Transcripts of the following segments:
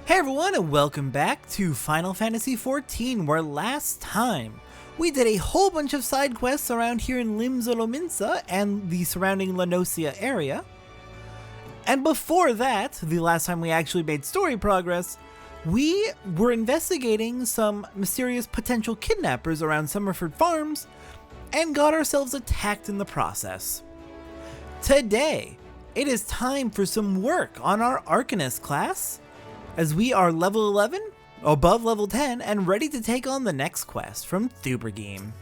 Hey everyone, and welcome back to Final Fantasy XIV, where last time we did a whole bunch of side quests around here in Limsa and the surrounding Lanosia area. And before that, the last time we actually made story progress, we were investigating some mysterious potential kidnappers around Summerford Farms and got ourselves attacked in the process. Today, it is time for some work on our Arcanist class, as we are level 11, above level 10, and ready to take on the next quest from Thubergame.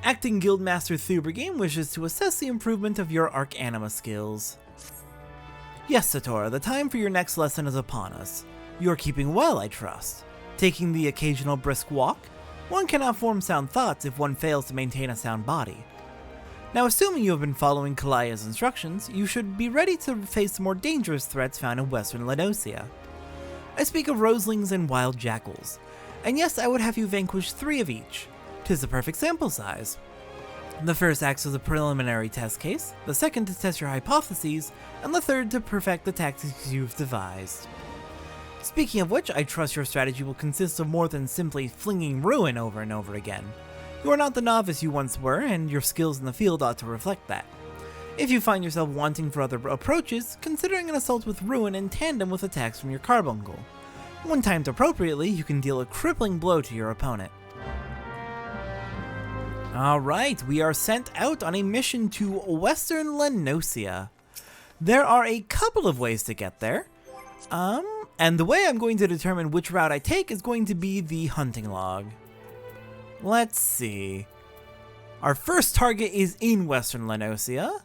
Acting Guildmaster Thubergame wishes to assess the improvement of your Arcanima skills. Yes, Satora, the time for your next lesson is upon us. You are keeping well, I trust. Taking the occasional brisk walk? One cannot form sound thoughts if one fails to maintain a sound body. Now, assuming you have been following Kalaya's instructions, you should be ready to face the more dangerous threats found in western Lanosia. I speak of roselings and wild jackals, and yes, I would have you vanquish 3 of each. 'Tis the perfect sample size. The first acts as a preliminary test case, the second to test your hypotheses, and the third to perfect the tactics you've devised. Speaking of which, I trust your strategy will consist of more than simply flinging ruin over and over again. You are not the novice you once were, and your skills in the field ought to reflect that. If you find yourself wanting for other approaches, considering an assault with ruin in tandem with attacks from your carbuncle. When timed appropriately, you can deal a crippling blow to your opponent. Alright, we are sent out on a mission to western Lanosia. There are a couple of ways to get there, and the way I'm going to determine which route I take is going to be the hunting log. Let's see. Our first target is in western Lanosia,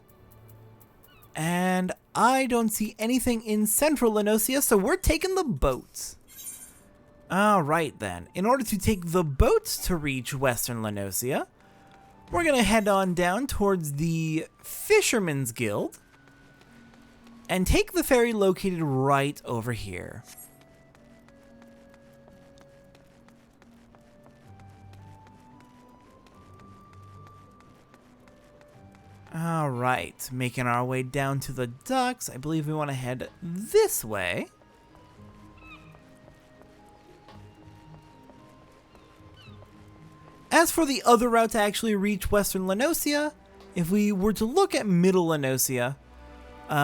and I don't see anything in central Lanosia, so we're taking the boats. Alright then, in order to take the boats to reach western Lanosia, we're gonna head on down towards the Fisherman's Guild and take the ferry located right over here. Alright, making our way down to the docks. I believe we want to head this way. As for the other route to actually reach western Lanosia, if we were to look at middle Lanosia,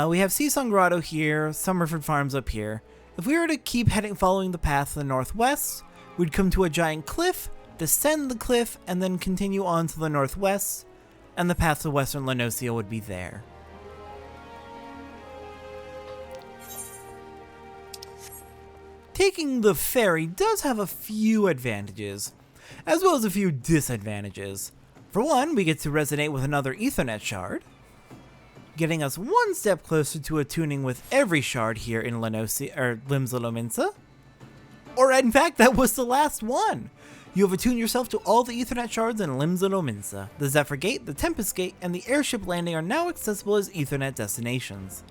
we have Seasong Grotto here, Summerford Farms up here. If we were to keep following the path to the northwest, we'd come to a giant cliff, descend the cliff, and then continue on to the northwest, and the path to western Lanosia would be there. Taking the ferry does have a few advantages, as well as a few disadvantages. For one, we get to resonate with another Ethernet shard, getting us one step closer to attuning with every shard here in Limsa Lominsa. Or in fact, that was the last one! You have attuned yourself to all the Ethernet shards in Limsa Lominsa. The Zephyr Gate, the Tempest Gate, and the airship landing are now accessible as Ethernet destinations.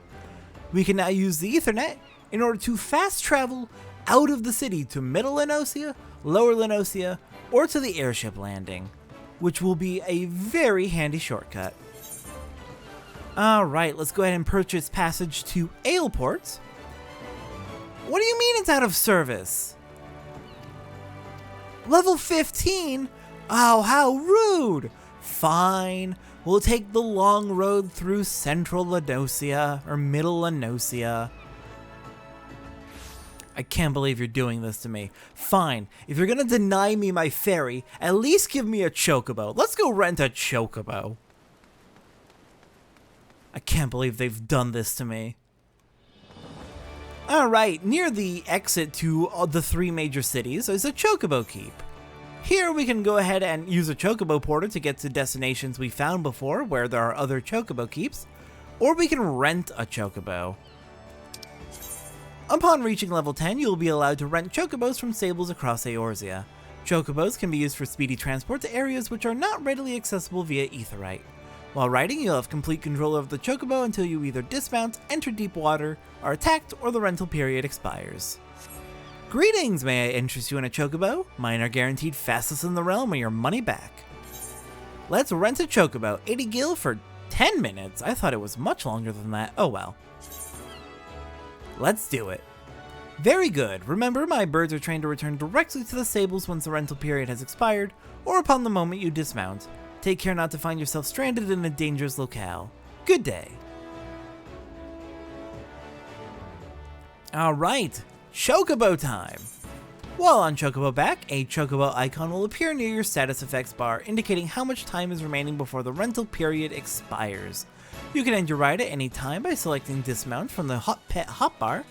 We can now use the Ethernet in order to fast travel out of the city to Middle Lanosia, Lower Lanosia, or to the airship landing, which will be a very handy shortcut. Alright, let's go ahead and purchase passage to Aileport. What do you mean it's out of service? Level 15? Oh, how rude! Fine, we'll take the long road through central Lanosia, or middle Lanosia. I can't believe you're doing this to me. Fine, if you're gonna deny me my ferry, at least give me a chocobo. Let's go rent a chocobo. I can't believe they've done this to me. Alright, near the exit to the 3 major cities is a chocobo keep. Here we can go ahead and use a chocobo porter to get to destinations we found before where there are other chocobo keeps, or we can rent a chocobo. Upon reaching level 10, you will be allowed to rent chocobos from stables across Eorzea. Chocobos can be used for speedy transport to areas which are not readily accessible via Aetheryte. While riding, you'll have complete control over the chocobo until you either dismount, enter deep water, are attacked, or the rental period expires. Greetings, may I interest you in a chocobo? Mine are guaranteed fastest in the realm or your money back. Let's rent a chocobo, 80 gil for 10 minutes. I thought it was much longer than that. Oh well. Let's do it. Very good. Remember, my birds are trained to return directly to the stables once the rental period has expired, or upon the moment you dismount. Take care not to find yourself stranded in a dangerous locale. Good day. Alright, Chocobo time! While on Chocobo back, a Chocobo icon will appear near your status effects bar, indicating how much time is remaining before the rental period expires. You can end your ride at any time by selecting Dismount from the Hot Pet hotbar.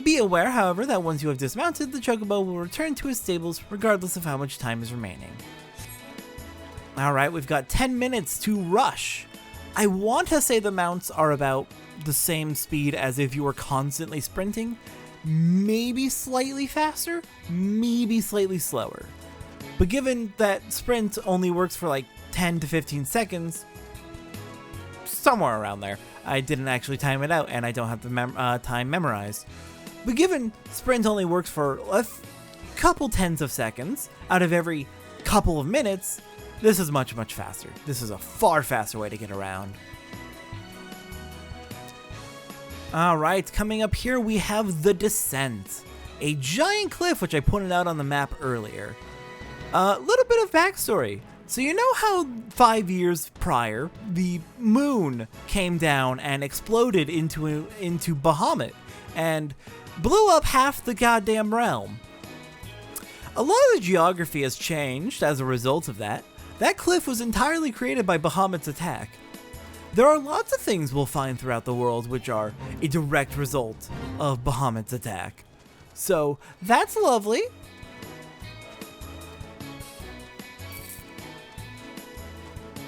Be aware, however, that once you have dismounted, the Chocobo will return to his stables regardless of how much time is remaining. Alright, we've got 10 minutes to rush. I want to say the mounts are about the same speed as if you were constantly sprinting. Maybe slightly faster, maybe slightly slower. But given that sprint only works for like 10 to 15 seconds, somewhere around there. I didn't actually time it out and I don't have the time memorized. But given sprint only works for a couple tens of seconds out of every couple of minutes, this is much, much faster. This is a far faster way to get around. Alright, coming up here we have the Descent. A giant cliff which I pointed out on the map earlier. A little bit of backstory. So you know how 5 years prior, the moon came down and exploded into Bahamut and blew up half the goddamn realm? A lot of the geography has changed as a result of that. That cliff was entirely created by Bahamut's attack. There are lots of things we'll find throughout the world which are a direct result of Bahamut's attack. So that's lovely.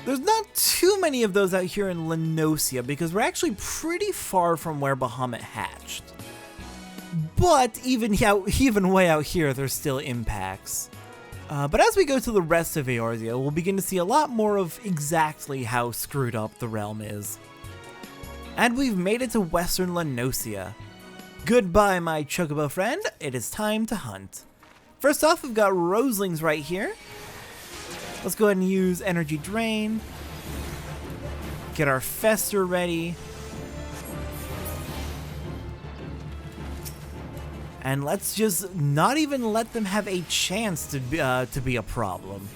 There's not too many of those out here in Lenosia because we're actually pretty far from where Bahamut hatched. But even way out here, there's still impacts. But as we go to the rest of Eorzea, we'll begin to see a lot more of exactly how screwed up the realm is. And we've made it to Western Lenosia. Goodbye, my Chocobo friend. It is time to hunt. First off, we've got Roselings right here. Let's go ahead and use Energy Drain. Get our Fester ready. And let's just not even let them have a chance to be a problem.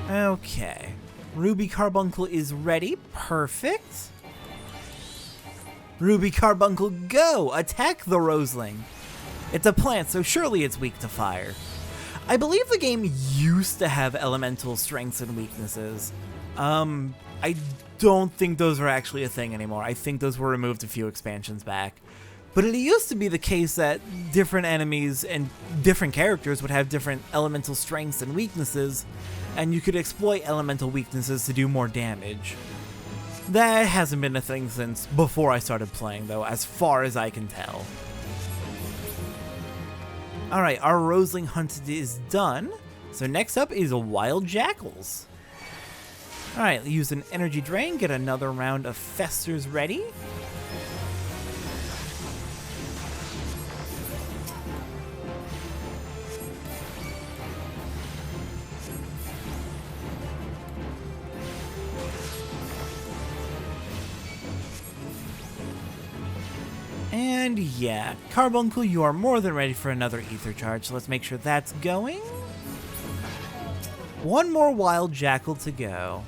Okay. Ruby Carbuncle is ready. Perfect. Ruby Carbuncle, go! Attack the Roseling. It's a plant, so surely it's weak to fire. I believe the game used to have elemental strengths and weaknesses. I don't think those are actually a thing anymore. I think those were removed a few expansions back. But it used to be the case that different enemies and different characters would have different elemental strengths and weaknesses, and you could exploit elemental weaknesses to do more damage. That hasn't been a thing since before I started playing, though, as far as I can tell. Alright, our Roseling hunt is done. So next up is Wild Jackals. Alright, use an Energy Drain, get another round of Festers ready. And yeah, Carbuncle, you are more than ready for another Ether Charge, so let's make sure that's going. One more Wild Jackal to go.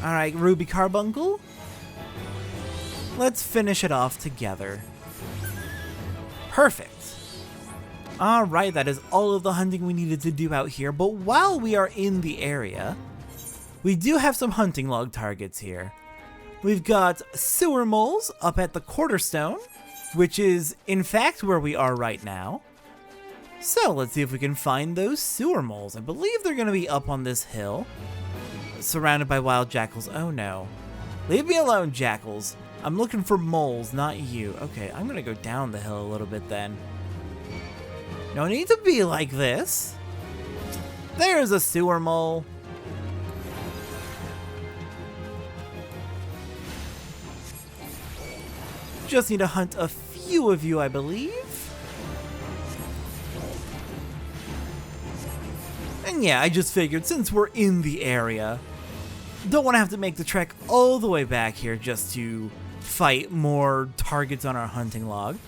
Alright, Ruby Carbuncle. Let's finish it off together. Perfect. Alright, that is all of the hunting we needed to do out here, but while we are in the area, we do have some hunting log targets here. We've got sewer moles up at the Quarterstone, which is in fact where we are right now. So let's see if we can find those sewer moles. I believe they're going to be up on this hill, surrounded by wild jackals. Oh no. Leave me alone, jackals. I'm looking for moles, not you. Okay, I'm going to go down the hill a little bit then. No need to be like this. There's a sewer mole. Just need to hunt a few of you, I believe. And yeah, I just figured since we're in the area, don't want to have to make the trek all the way back here just to fight more targets on our hunting log.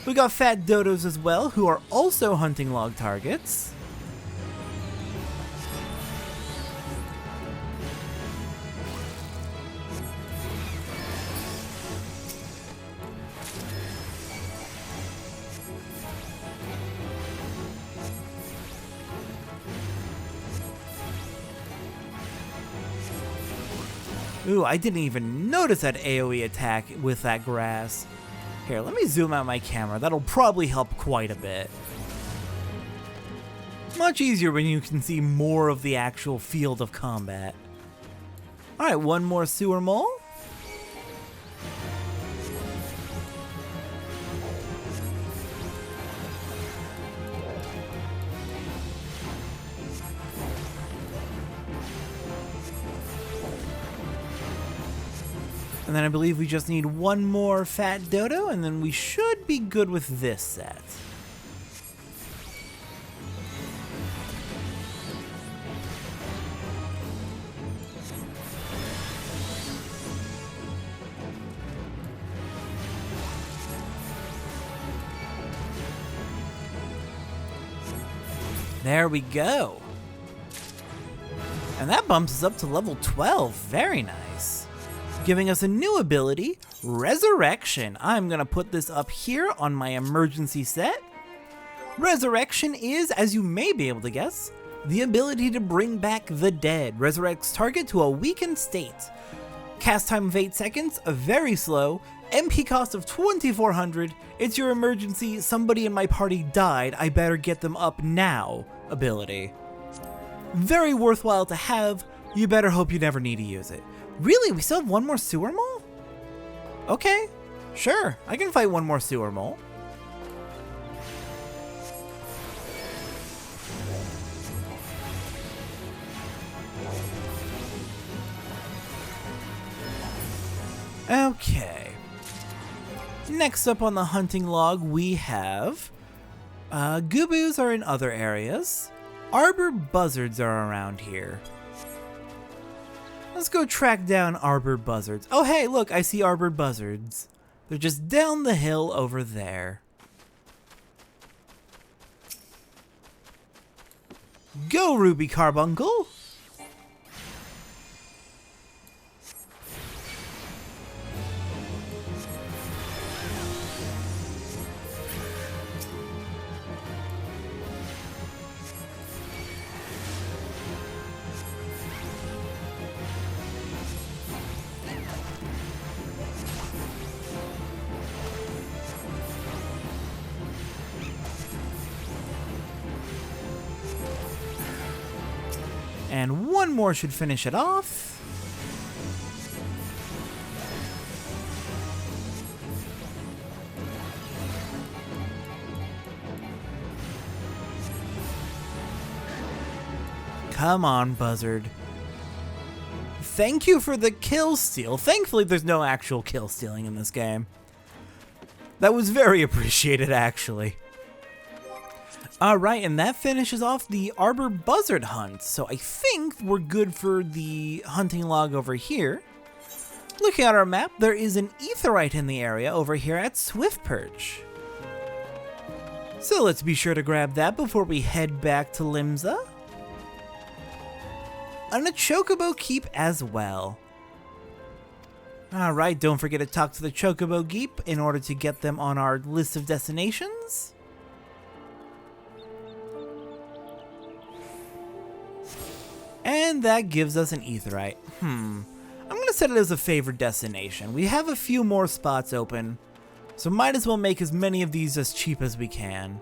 We got fat dodos as well, who are also hunting log targets. Ooh, I didn't even notice that AoE attack with that grass. Here, let me zoom out my camera. That'll probably help quite a bit. Much easier when you can see more of the actual field of combat. Alright, one more sewer mole. And then I believe we just need one more fat dodo, and then we should be good with this set. There we go. And that bumps us up to level 12. Very nice. Giving us a new ability, Resurrection. I'm gonna put this up here on my emergency set. Resurrection is, as you may be able to guess, the ability to bring back the dead. Resurrects target to a weakened state. Cast time of 8 seconds, very slow, MP cost of 2400, it's your emergency, somebody in my party died, I better get them up now ability. Very worthwhile to have, you better hope you never need to use it. Really? We still have one more sewer mole? Okay, sure. I can fight one more sewer mole. Okay. Next up on the hunting log, we have... Goobos are in other areas. Arbor buzzards are around here. Let's go track down arbor buzzards. Oh hey, look, I see arbor buzzards. They're just down the hill over there. Go, Ruby Carbuncle! And one more should finish it off. Come on, Buzzard. Thank you for the kill steal. Thankfully, there's no actual kill stealing in this game. That was very appreciated, actually. Alright, and that finishes off the Arbor Buzzard hunt, so I think we're good for the hunting log over here. Looking at our map, there is an Aetheryte in the area over here at Swift Perch. So let's be sure to grab that before we head back to Limsa. And a Chocobo Keep as well. Alright, don't forget to talk to the Chocobo Keep in order to get them on our list of destinations. And that gives us an Aetheryte. I'm gonna set it as a favored destination. We have a few more spots open, so might as well make as many of these as cheap as we can.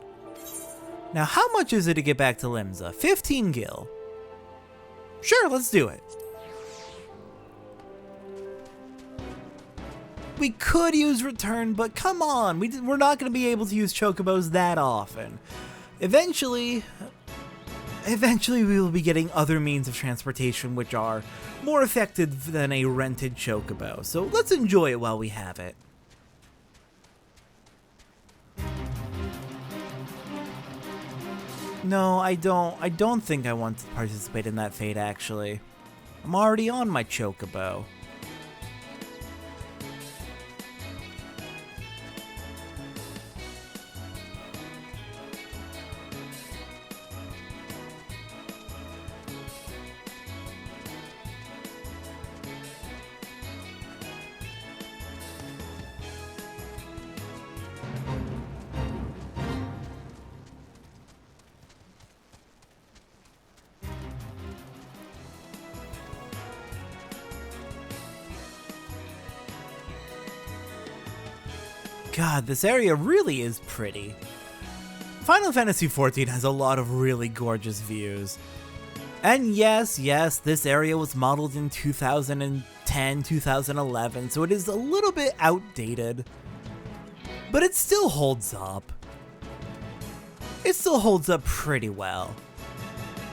Now, how much is it to get back to Limsa? 15 gil. Sure, let's do it. We could use return, but come on, we're not gonna be able to use chocobos that often. Eventually we will be getting other means of transportation which are more effective than a rented chocobo, so let's enjoy it while we have it. No, I don't think I want to participate in that fate, actually. I'm already on my chocobo. God, this area really is pretty. Final Fantasy XIV has a lot of really gorgeous views. And yes, this area was modeled in 2010, 2011, so it is a little bit outdated. But it still holds up. It still holds up pretty well.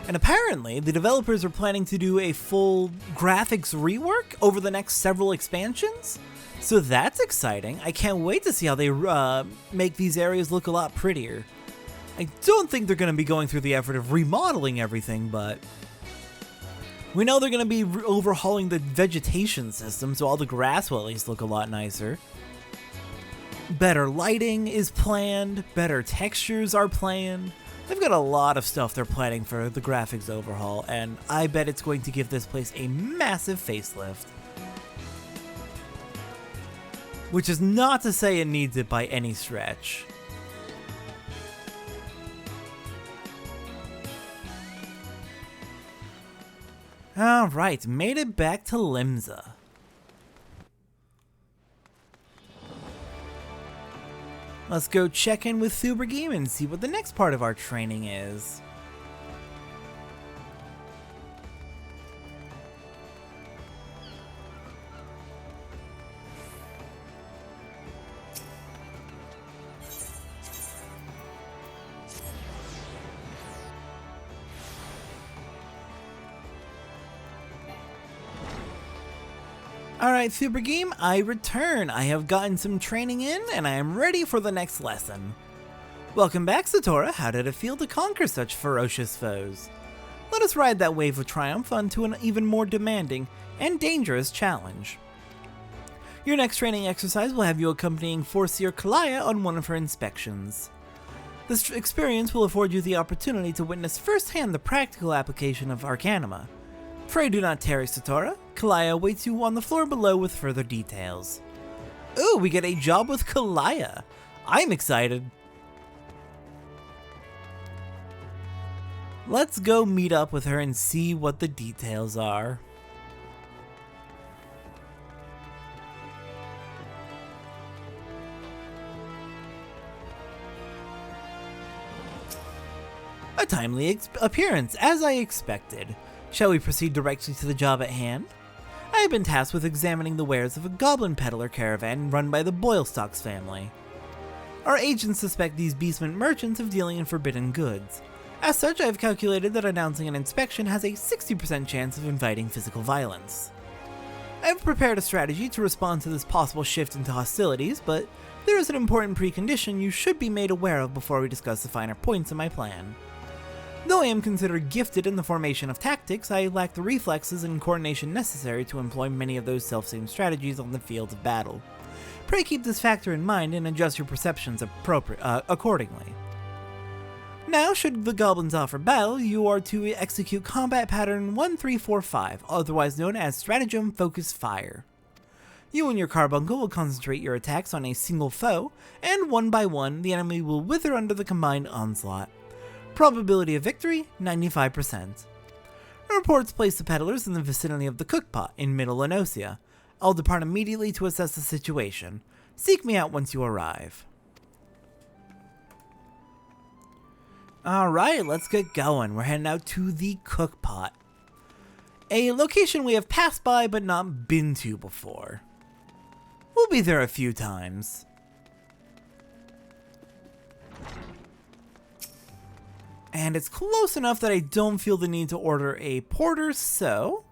And apparently, the developers are planning to do a full graphics rework over the next several expansions. So that's exciting. I can't wait to see how they make these areas look a lot prettier. I don't think they're going to be going through the effort of remodeling everything, but we know they're going to be overhauling the vegetation system, so all the grass will at least look a lot nicer. Better lighting is planned, better textures are planned. They've got a lot of stuff they're planning for the graphics overhaul, and I bet it's going to give this place a massive facelift. Which is not to say it needs it by any stretch. Alright, made it back to Limsa. Let's go check in with Thubergame and see what the next part of our training is. Alright, Thubergame, I return. I have gotten some training in, and I am ready for the next lesson. Welcome back, Satora. How did it feel to conquer such ferocious foes? Let us ride that wave of triumph onto an even more demanding and dangerous challenge. Your next training exercise will have you accompanying Forseer Kalaya on one of her inspections. This experience will afford you the opportunity to witness firsthand the practical application of Arcanima. Pray do not tarry, Satora. Kalaya awaits you on the floor below with further details. Ooh, we get a job with Kalaya. I'm excited. Let's go meet up with her and see what the details are. A timely appearance, as I expected. Shall we proceed directly to the job at hand? I have been tasked with examining the wares of a goblin peddler caravan run by the Boylestocks family. Our agents suspect these beastmen merchants of dealing in forbidden goods. As such, I have calculated that announcing an inspection has a 60% chance of inviting physical violence. I have prepared a strategy to respond to this possible shift into hostilities, but there is an important precondition you should be made aware of before we discuss the finer points of my plan. Though I am considered gifted in the formation of tactics, I lack the reflexes and coordination necessary to employ many of those self-same strategies on the field of battle. Pray keep this factor in mind and adjust your perceptions accordingly. Now, should the goblins offer battle, you are to execute combat pattern 1345, otherwise known as Stratagem Focus Fire. You and your carbuncle will concentrate your attacks on a single foe, and one by one, the enemy will wither under the combined onslaught. Probability of victory, 95%. Reports place the peddlers in the vicinity of the cookpot in Middle Enosia. I'll depart immediately to assess the situation. Seek me out once you arrive. Alright, let's get going. We're heading out to the cookpot. A location we have passed by but not been to before. We'll be there a few times. And it's close enough that I don't feel the need to order a porter, so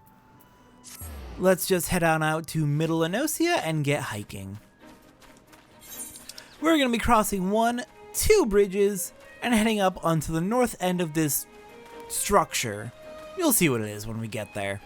let's just head on out to Middle Enosia and get hiking. We're going to be crossing 1, 2 bridges, and heading up onto the north end of this structure. You'll see what it is when we get there.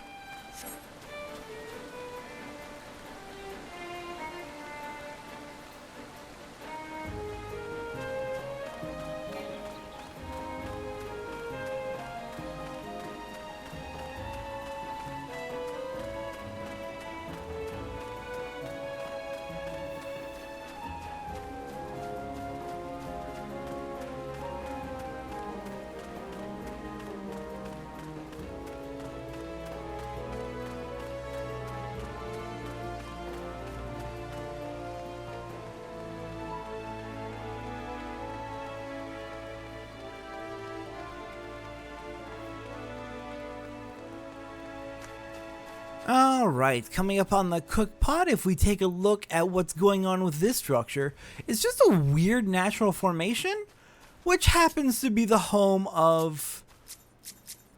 Alright, coming up on the cook pot, if we take a look at what's going on with this structure, it's just a weird natural formation, which happens to be the home of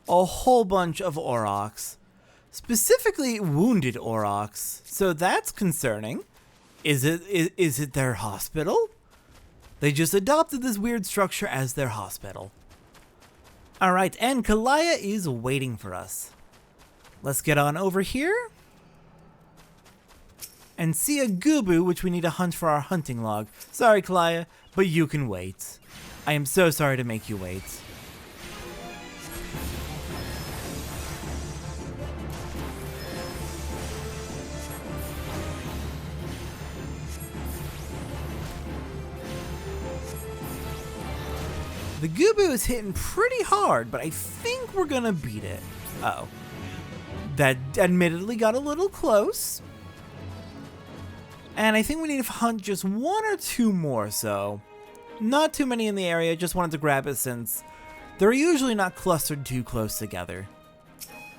a whole bunch of Aurochs, specifically wounded Aurochs, so that's concerning. Is it their hospital? They just adopted this weird structure as their hospital. Alright, and Kalaya is waiting for us. Let's get on over here and see a Gubu, which we need to hunt for our hunting log. Sorry, Kalaya, but you can wait. I am so sorry to make you wait. The Gubu is hitting pretty hard, but I think we're gonna beat it. Uh-oh. That admittedly got a little close. And I think we need to hunt just one or two more, so not too many in the area, just wanted to grab it since they're usually not clustered too close together.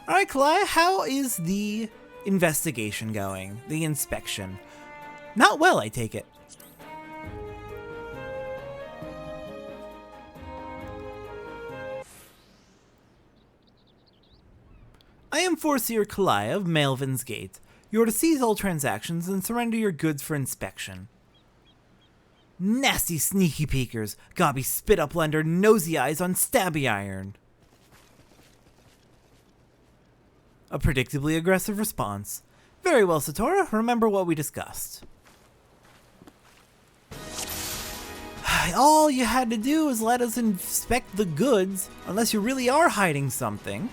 Alright, Kalaya, how is the investigation going? The inspection? Not well, I take it. I am Foreseer Kalaya of Malvin's Gate. You are to seize all transactions and surrender your goods for inspection. Nasty sneaky peekers, gobby spit up lender, nosy eyes on stabby iron. A predictably aggressive response. Very well, Satora, remember what we discussed. All you had to do is let us inspect the goods, unless you really are hiding something.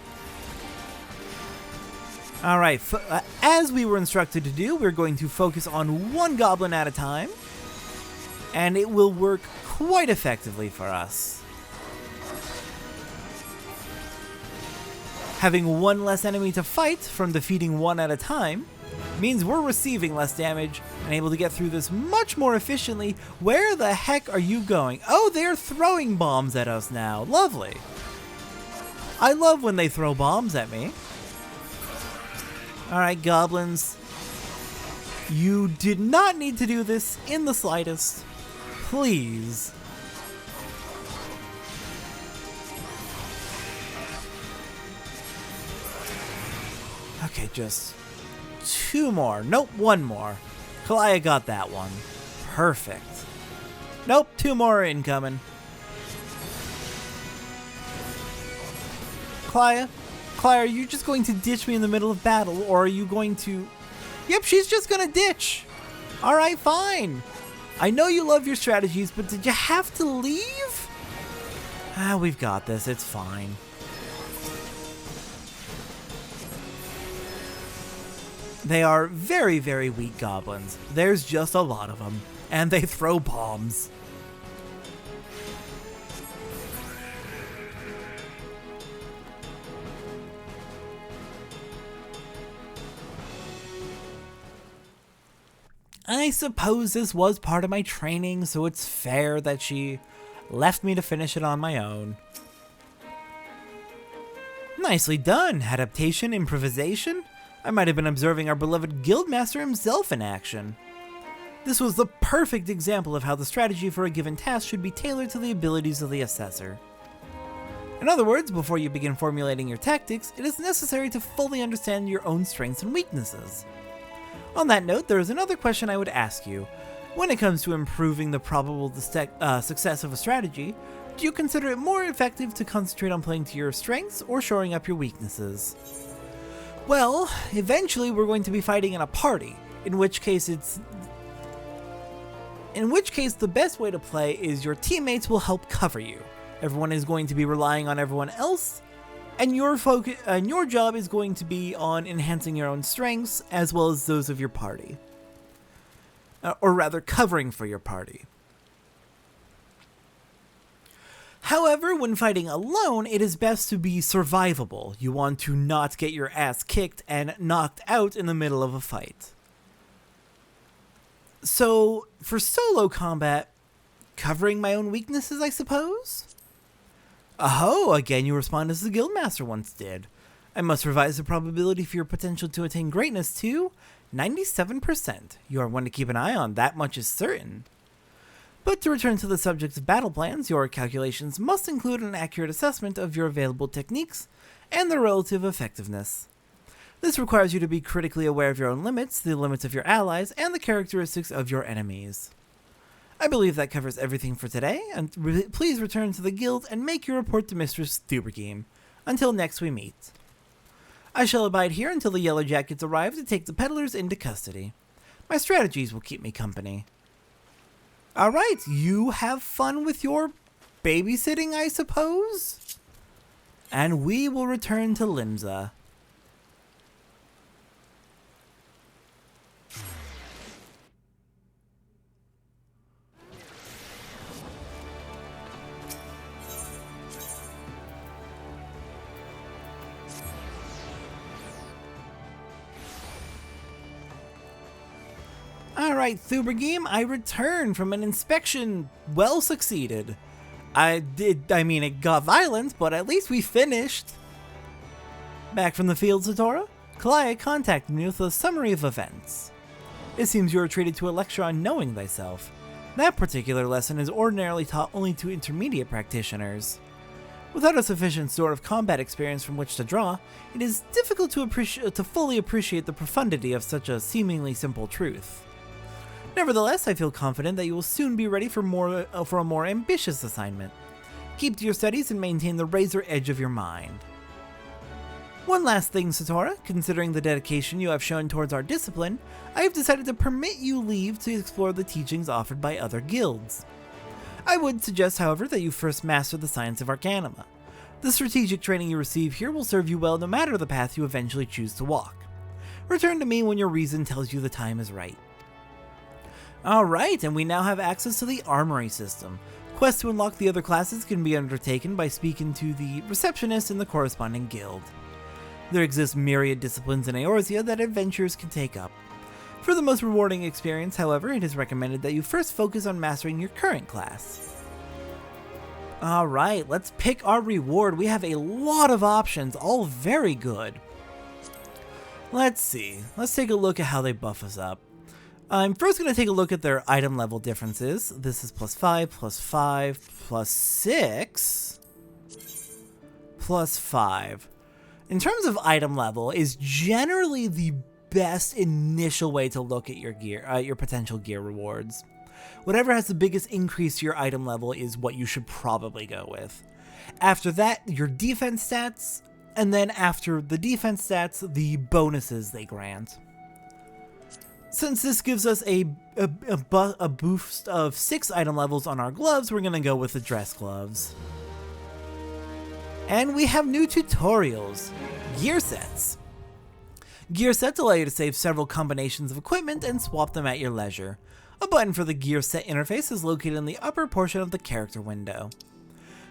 Alright, as we were instructed to do, we're going to focus on one goblin at a time, and it will work quite effectively for us. Having one less enemy to fight from defeating one at a time means we're receiving less damage and able to get through this much more efficiently. Where the heck are you going? Oh, they're throwing bombs at us now. Lovely. I love when they throw bombs at me. Alright, goblins. You did not need to do this in the slightest. Please. Okay, just two more. Nope, one more. Kalaya got that one. Perfect. Nope, two more are incoming. Kalaya, are you just going to ditch me in the middle of battle, or are you going to... Yep, she's just gonna ditch. Alright, fine. I know you love your strategies, but did you have to leave? Ah, we've got this. It's fine. They are very, very weak goblins. There's just a lot of them, and they throw bombs. I suppose this was part of my training, so it's fair that she left me to finish it on my own. Nicely done. Adaptation, improvisation. I might have been observing our beloved guildmaster himself in action. This was the perfect example of how the strategy for a given task should be tailored to the abilities of the assessor. In other words, before you begin formulating your tactics, it is necessary to fully understand your own strengths and weaknesses. On that note, there is another question I would ask you. When it comes to improving the probable success of a strategy, do you consider it more effective to concentrate on playing to your strengths or shoring up your weaknesses? Well, eventually we're going to be fighting in a party, in which case the best way to play is your teammates will help cover you. Everyone is going to be relying on everyone else, and your job is going to be on enhancing your own strengths as well as those of your party. Or rather, covering for your party. However, when fighting alone, it is best to be survivable. You want to not get your ass kicked and knocked out in the middle of a fight. So, for solo combat, covering my own weaknesses, I suppose? Oh, again you respond as the Guildmaster once did. I must revise the probability for your potential to attain greatness to 97%. You are one to keep an eye on, that much is certain. But to return to the subject of battle plans, your calculations must include an accurate assessment of your available techniques and their relative effectiveness. This requires you to be critically aware of your own limits, the limits of your allies, and the characteristics of your enemies. I believe that covers everything for today, and please return to the guild and make your report to Mistress Thubergame. Until next we meet. I shall abide here until the Yellow Jackets arrive to take the peddlers into custody. My strategies will keep me company. Alright, you have fun with your babysitting, I suppose? And we will return to Limsa. Alright, Thubergame, I return from an inspection well succeeded. It got violent, but at least we finished. Back from the field, Satora, Kalaya contacted me with a summary of events. It seems you are treated to a lecture on knowing thyself. That particular lesson is ordinarily taught only to intermediate practitioners. Without a sufficient store of combat experience from which to draw, it is difficult to fully appreciate the profundity of such a seemingly simple truth. Nevertheless, I feel confident that you will soon be ready for a more ambitious assignment. Keep to your studies and maintain the razor edge of your mind. One last thing, Satora, considering the dedication you have shown towards our discipline, I have decided to permit you leave to explore the teachings offered by other guilds. I would suggest, however, that you first master the science of Arcanima. The strategic training you receive here will serve you well no matter the path you eventually choose to walk. Return to me when your reason tells you the time is right. Alright, and we now have access to the Armory System. Quests to unlock the other classes can be undertaken by speaking to the receptionist in the corresponding guild. There exist myriad disciplines in Eorzea that adventurers can take up. For the most rewarding experience, however, it is recommended that you first focus on mastering your current class. Alright, let's pick our reward. We have a lot of options, all very good. Let's see, let's take a look at how they buff us up. I'm first going to take a look at their item level differences. This is +5, +5, +6, +5. In terms of item level, is generally the best initial way to look at your gear, your potential gear rewards. Whatever has the biggest increase to your item level is what you should probably go with. After that, your defense stats, and then after the defense stats, the bonuses they grant. Since this gives us a boost of 6 item levels on our gloves, we're going to go with the dress gloves. And we have new tutorials. Gear sets. Gear sets allow you to save several combinations of equipment and swap them at your leisure. A button for the gear set interface is located in the upper portion of the character window.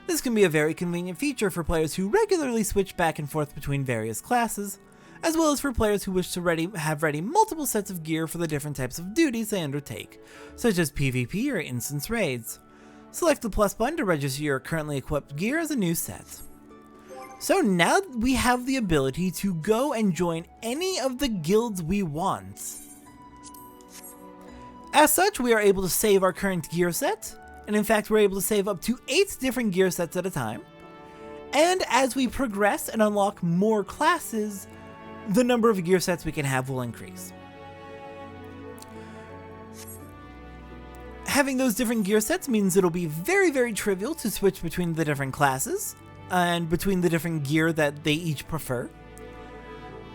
This can be a very convenient feature for players who regularly switch back and forth between various classes, as well as for players who wish to have ready multiple sets of gear for the different types of duties they undertake, such as PvP or instance raids. Select the plus button to register your currently equipped gear as a new set. So now we have the ability to go and join any of the guilds we want. As such, we are able to save our current gear set, and in fact we're able to save up to 8 different gear sets at a time. And as we progress and unlock more classes, the number of gear sets we can have will increase. Having those different gear sets means it'll be very, very trivial to switch between the different classes and between the different gear that they each prefer.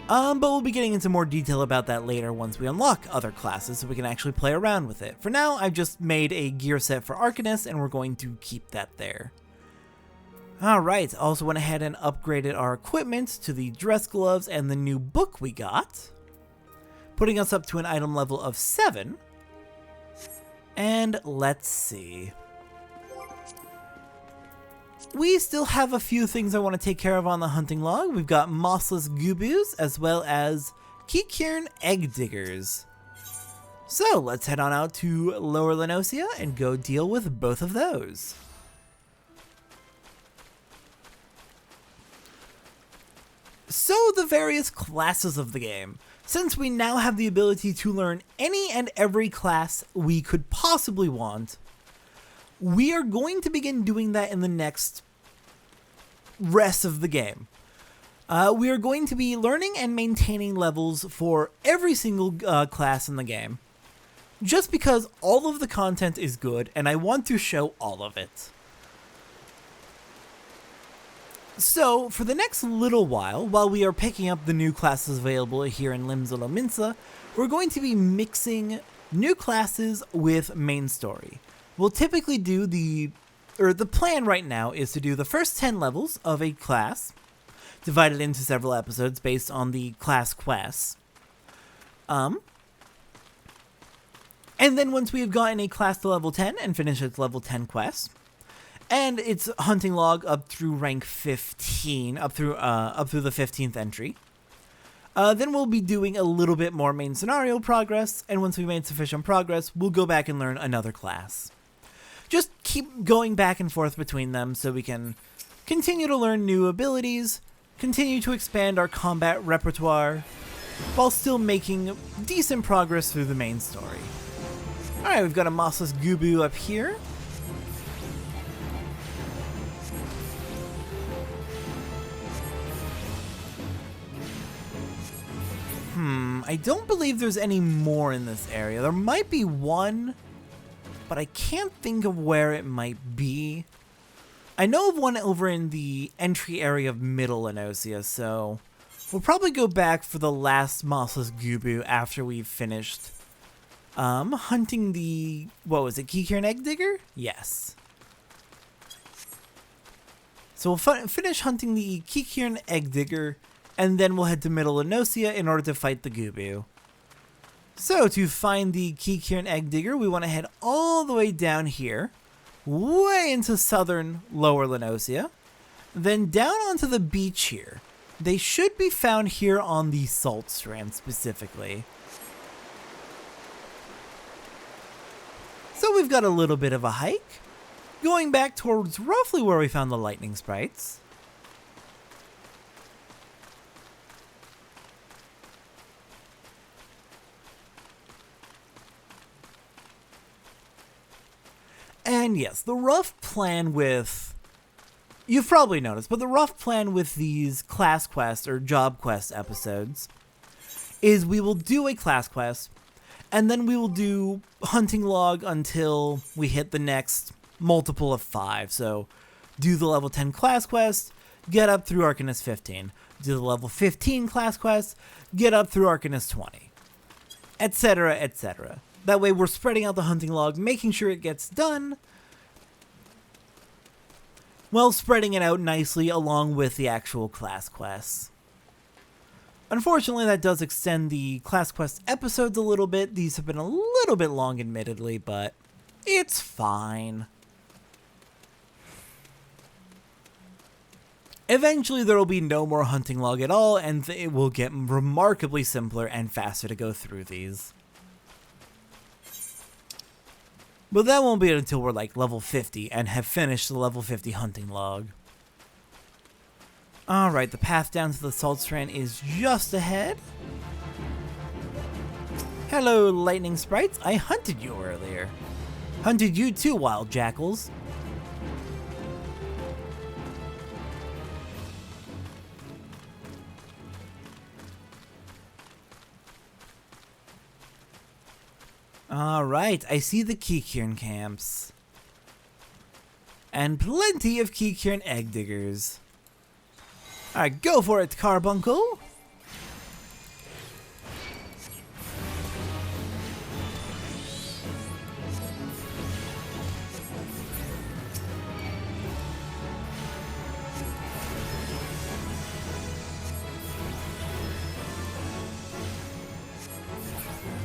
But we'll be getting into more detail about that later once we unlock other classes so we can actually play around with it. For now, I've just made a gear set for Arcanist and we're going to keep that there. Alright, also went ahead and upgraded our equipment to the dress gloves and the new book we got, putting us up to an item level of 7. And let's see. We still have a few things I want to take care of on the hunting log. We've got mossless goobus as well as Kikirn egg diggers. So let's head on out to Lower Lenosia and go deal with both of those. So the various classes of the game. Since we now have the ability to learn any and every class we could possibly want, we are going to begin doing that in the next rest of the game. We are going to be learning and maintaining levels for every single class in the game, just because all of the content is good and I want to show all of it. So, for the next little while we are picking up the new classes available here in Limsa Lominsa, we're going to be mixing new classes with main story. We'll typically do the plan right now is to do the first 10 levels of a class, divided into several episodes based on the class quests. And then once we have gotten a class to level 10 and finished its level 10 quest, and its hunting log up through rank 15, up through the 15th entry. Then we'll be doing a little bit more main scenario progress, and once we've made sufficient progress, we'll go back and learn another class. Just keep going back and forth between them so we can continue to learn new abilities, continue to expand our combat repertoire, while still making decent progress through the main story. Alright, we've got a mossless goobu up here. I don't believe there's any more in this area. There might be one, but I can't think of where it might be. I know of one over in the entry area of Middle Lenosia, so we'll probably go back for the last mossless goobu after we've finished hunting the, what was it, Kikirn egg digger? Yes. So we'll finish hunting the Kikirn egg digger, and then we'll head to Middle Lenosia in order to fight the goobu. So to find the Kikirn egg digger, we want to head all the way down here, way into southern Lower Lenosia, then down onto the beach here. They should be found here on the Salt Strand specifically. So we've got a little bit of a hike, going back towards roughly where we found the lightning sprites. And yes, the rough plan with, you've probably noticed, but the rough plan with these class quest or job quest episodes is we will do a class quest, and then we will do hunting log until we hit the next multiple of 5. So do the level 10 class quest, get up through Arcanist 15. Do the level 15 class quest, get up through Arcanist 20, etc., etc. That way we're spreading out the hunting log, making sure it gets done, while spreading it out nicely along with the actual class quests. Unfortunately, that does extend the class quest episodes a little bit. These have been a little bit long, admittedly, but it's fine. Eventually, there will be no more hunting log at all, and it will get remarkably simpler and faster to go through these. But that won't be until we're like level 50 and have finished the level 50 hunting log. Alright, the path down to the Salt Strand is just ahead. Hello, lightning sprites. I hunted you earlier. Hunted you too, wild jackals. Alright, I see the Kikirn camps. And plenty of Kikirn egg diggers. Alright, go for it, Carbuncle!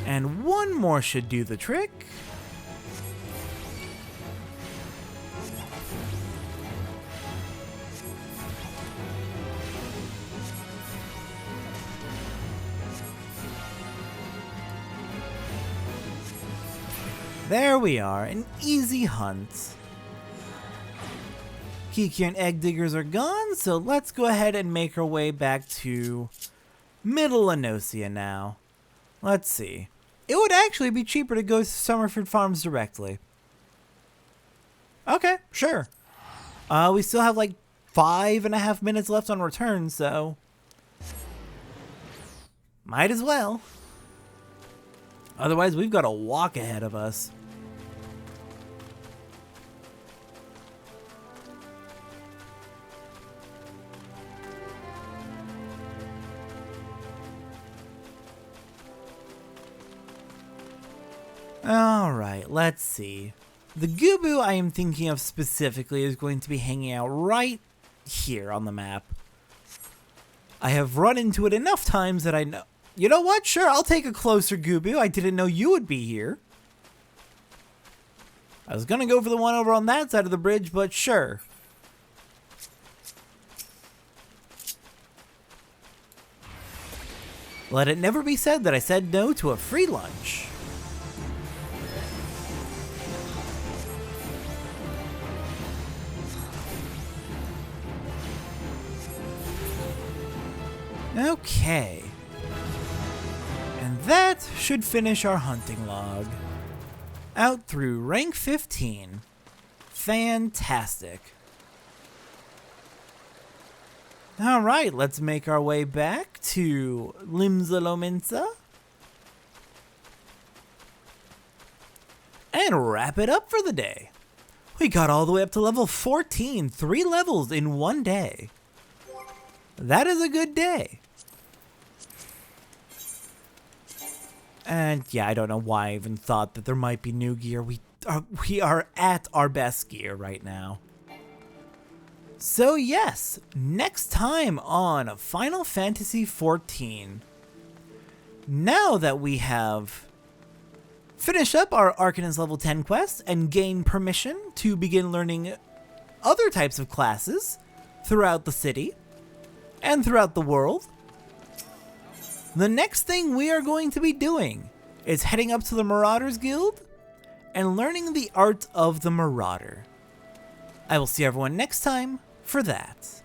And one more should do the trick. There we are, an easy hunt. Kiki and Egg Diggers are gone, so let's go ahead and make our way back to Middle Enosia now. Let's see. It would actually be cheaper to go to Summerford Farms directly. Okay, sure. We still have like 5.5 minutes left on return, so might as well. Otherwise, we've got a walk ahead of us. Alright, let's see. The Gubu I am thinking of specifically is going to be hanging out right here on the map. I have run into it enough times that I know... You know what? Sure, I'll take a closer Gubu. I didn't know you would be here. I was gonna go for the one over on that side of the bridge, but sure. Let it never be said that I said no to a free lunch. Okay. And that should finish our hunting log. Out through rank 15. Fantastic. Alright, let's make our way back to Limsa and wrap it up for the day. We got all the way up to level 14, 3 levels in one day. That is a good day. And yeah, I don't know why I even thought that there might be new gear. We are at our best gear right now. So yes, next time on Final Fantasy XIV. Now that we have finished up our Arcanist level 10 quest and gained permission to begin learning other types of classes throughout the city and throughout the world, the next thing we are going to be doing is heading up to the Marauders Guild and learning the art of the Marauder. I will see everyone next time for that.